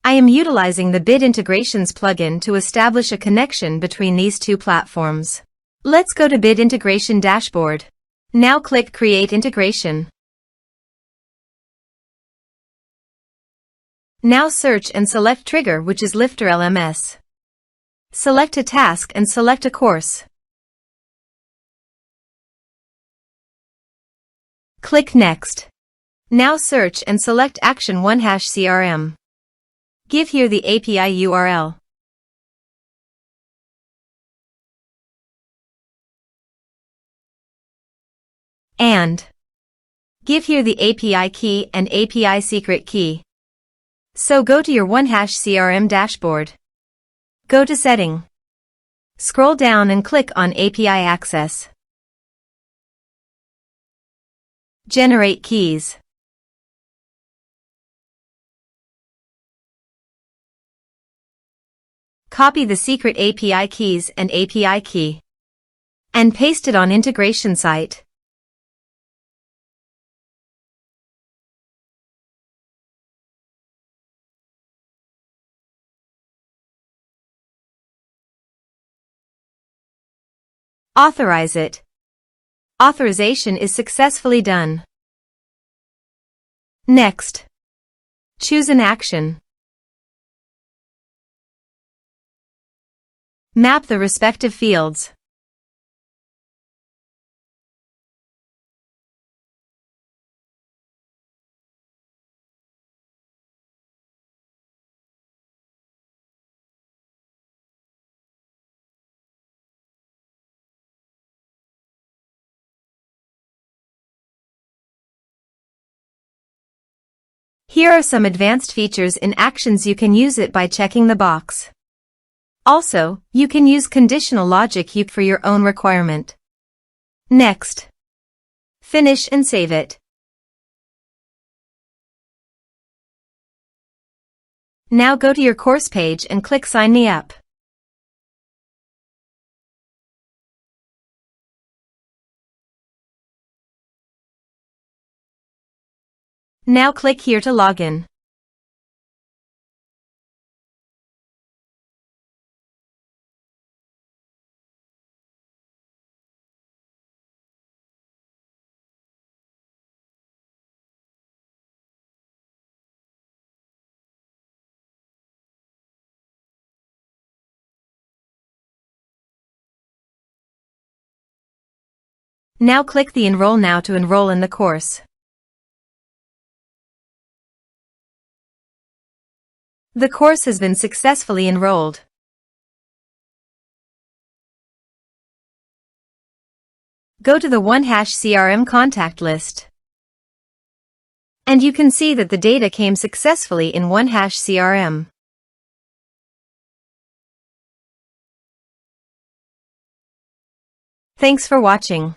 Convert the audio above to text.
I am utilizing the Bit Integrations plugin to establish a connection between these two platforms. Let's go to Bit Integration Dashboard. Now click Create Integration. Now search and select Trigger, which is LifterLMS. Select a task and select a course. Click Next. Now search and select Action OneHash CRM. Give here the API URL. And give here the API key and API secret key. So go to your OneHash CRM dashboard. Go to Setting. Scroll down and click on API Access. Generate keys. Copy the secret API keys and API key and paste it on integration site. Authorize it. Authorization is successfully done. Next, choose an action. Map the respective fields. Here are some advanced features in Actions. You can use it by checking the box. Also, you can use conditional logic for your own requirement. Next, finish and save it. Now go to your course page and click Sign Me Up. Now click here to log in. Now click the Enroll Now to enroll in the course. The course has been successfully enrolled. Go to the OneHash CRM contact list. And you can see that the data came successfully in OneHash CRM. Thanks for watching.